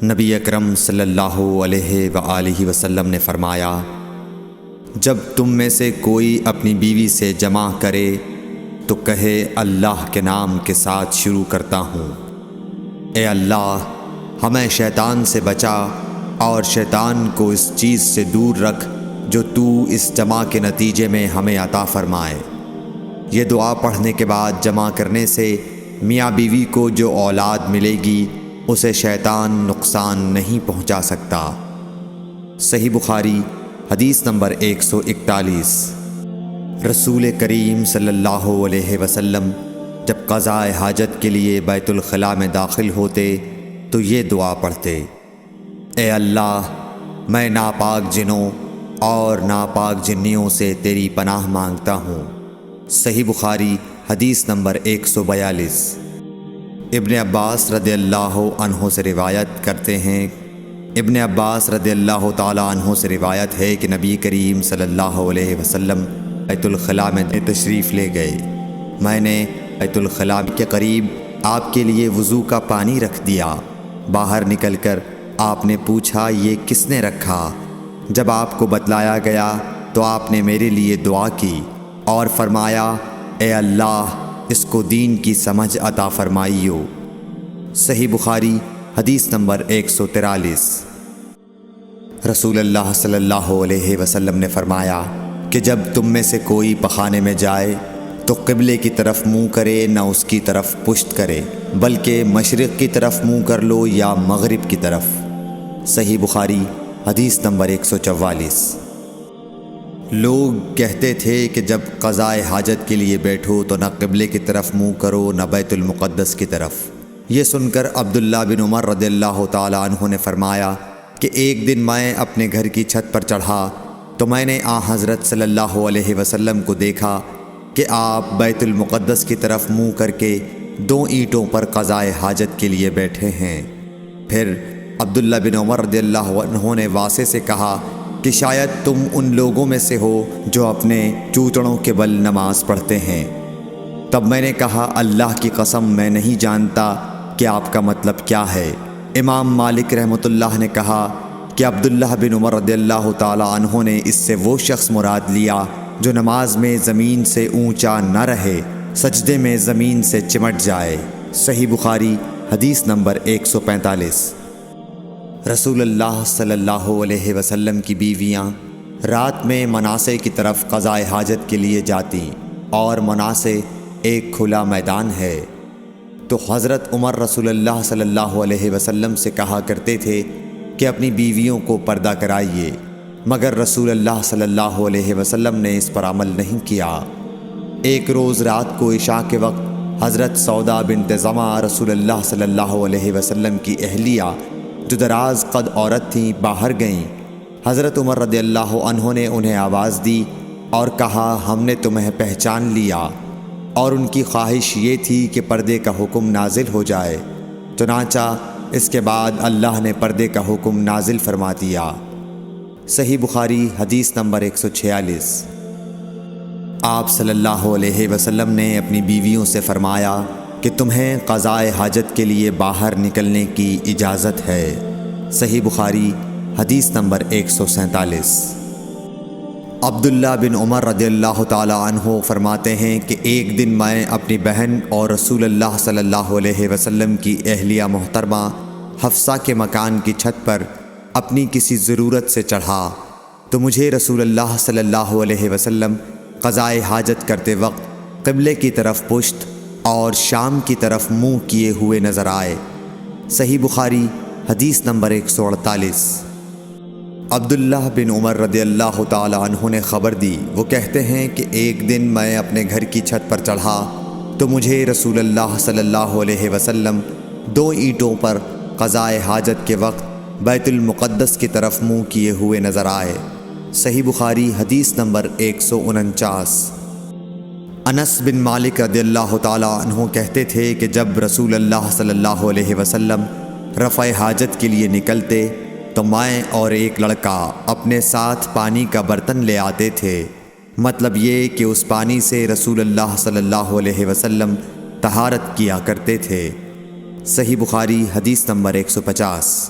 نبی اکرم صلی اللہ علیہ وآلہ وسلم نے فرمایا، جب تم میں سے کوئی اپنی بیوی سے جمع کرے تو کہے اللہ کے نام کے ساتھ شروع کرتا ہوں، اے اللہ ہمیں شیطان سے بچا اور شیطان کو اس چیز سے دور رکھ جو تو اس جمع کے نتیجے میں ہمیں عطا فرمائے۔ یہ دعا پڑھنے کے بعد جمع کرنے سے میاں بیوی کو جو اولاد ملے گی اسے شیطان نقصان نہیں پہنچا سکتا۔ صحیح بخاری حدیث نمبر 141۔ رسول کریم صلی اللہ علیہ وسلم جب قضاء حاجت کے لیے بیت الخلاء میں داخل ہوتے تو یہ دعا پڑھتے، اے اللہ میں ناپاک جنوں اور ناپاک جنیوں سے تیری پناہ مانگتا ہوں۔ صحیح بخاری حدیث نمبر 142۔ ابن عباس رضی اللہ عنہ سے روایت کرتے ہیں، ابن عباس رضی اللہ تعالیٰ عنہ سے روایت ہے کہ نبی کریم صلی اللہ علیہ وسلم بیت الخلاء میں تشریف لے گئے۔ میں نے بیت الخلاء کے قریب آپ کے لیے وضو کا پانی رکھ دیا۔ باہر نکل کر آپ نے پوچھا یہ کس نے رکھا؟ جب آپ کو بتلایا گیا تو آپ نے میرے لیے دعا کی اور فرمایا، اے اللہ اس کو دین کی سمجھ عطا فرمائیو۔ صحیح بخاری حدیث نمبر 143۔ رسول اللہ صلی اللہ علیہ وسلم نے فرمایا کہ جب تم میں سے کوئی پخانے میں جائے تو قبلے کی طرف منہ کرے نہ اس کی طرف پشت کرے، بلکہ مشرق کی طرف منہ کر لو یا مغرب کی طرف۔ صحیح بخاری حدیث نمبر 144۔ لوگ کہتے تھے کہ جب قضاء حاجت کے لیے بیٹھو تو نہ قبلے کی طرف منہ کرو نہ بیت المقدس کی طرف۔ یہ سن کر عبداللہ بن عمر رضی اللہ تعالیٰ عنہ نے فرمایا کہ ایک دن میں اپنے گھر کی چھت پر چڑھا تو میں نے حضرت صلی اللہ علیہ وسلم کو دیکھا کہ آپ بیت المقدس کی طرف منہ کر کے 2 اینٹوں پر قضاء حاجت کے لیے بیٹھے ہیں۔ پھر عبداللہ بن عمر رضی اللہ عنہ نے واسع سے کہا کہ شاید تم ان لوگوں میں سے ہو جو اپنے چوتڑوں کے بل نماز پڑھتے ہیں۔ تب میں نے کہا اللہ کی قسم میں نہیں جانتا کہ آپ کا مطلب کیا ہے۔ امام مالک رحمۃ اللہ نے کہا کہ عبداللہ بن عمر رضی اللہ تعالیٰ عنہ نے اس سے وہ شخص مراد لیا جو نماز میں زمین سے اونچا نہ رہے، سجدے میں زمین سے چمٹ جائے۔ صحیح بخاری حدیث نمبر 145۔ رسول اللہ صلی اللہ علیہ وسلم کی بیویاں رات میں مناصے کی طرف قضاء حاجت کے لیے جاتی اور مناصے ایک کھلا میدان ہے، تو حضرت عمر رسول اللہ صلی اللہ علیہ وسلم سے کہا کرتے تھے کہ اپنی بیویوں کو پردہ کرائیے، مگر رسول اللہ صلی اللہ علیہ وسلم نے اس پر عمل نہیں کیا۔ ایک روز رات کو عشاء کے وقت حضرت سودا بنت زمعہ رسول اللہ صلی اللہ علیہ وسلم کی اہلیہ جو دراز قد عورت تھیں باہر گئیں۔ حضرت عمر رضی اللہ عنہ نے انہیں آواز دی اور کہا ہم نے تمہیں پہچان لیا، اور ان کی خواہش یہ تھی کہ پردے کا حکم نازل ہو جائے، چنانچہ اس کے بعد اللہ نے پردے کا حکم نازل فرما دیا۔ صحیح بخاری حدیث نمبر 146۔ آپ صلی اللہ علیہ وسلم نے اپنی بیویوں سے فرمایا کہ تمہیں قضاء حاجت کے لیے باہر نکلنے کی اجازت ہے۔ صحیح بخاری حدیث نمبر 147۔ عبداللہ بن عمر رضی اللہ تعالیٰ عنہ فرماتے ہیں کہ ایک دن میں اپنی بہن اور رسول اللہ صلی اللہ علیہ وسلم کی اہلیہ محترمہ حفصہ کے مکان کی چھت پر اپنی کسی ضرورت سے چڑھا تو مجھے رسول اللہ صلی اللہ علیہ وسلم قضاء حاجت کرتے وقت قبلے کی طرف پشت اور شام کی طرف منہ کیے ہوئے نظر آئے۔ صحیح بخاری حدیث نمبر 148۔ عبداللہ بن عمر رضی اللہ تعالیٰ عنہ نے خبر دی، وہ کہتے ہیں کہ ایک دن میں اپنے گھر کی چھت پر چڑھا تو مجھے رسول اللہ صلی اللہ علیہ وسلم 2 اینٹوں پر قضاء حاجت کے وقت بیت المقدس کی طرف منہ کیے ہوئے نظر آئے۔ صحیح بخاری حدیث نمبر 149۔ انس بن مالک رضی اللہ تعالیٰ عنہ کہتے تھے کہ جب رسول اللہ صلی اللہ علیہ وسلم رفع حاجت کے لیے نکلتے تو میں اور ایک لڑکا اپنے ساتھ پانی کا برتن لے آتے تھے، مطلب یہ کہ اس پانی سے رسول اللہ صلی اللہ علیہ وسلم طہارت کیا کرتے تھے۔ صحیح بخاری حدیث نمبر 150۔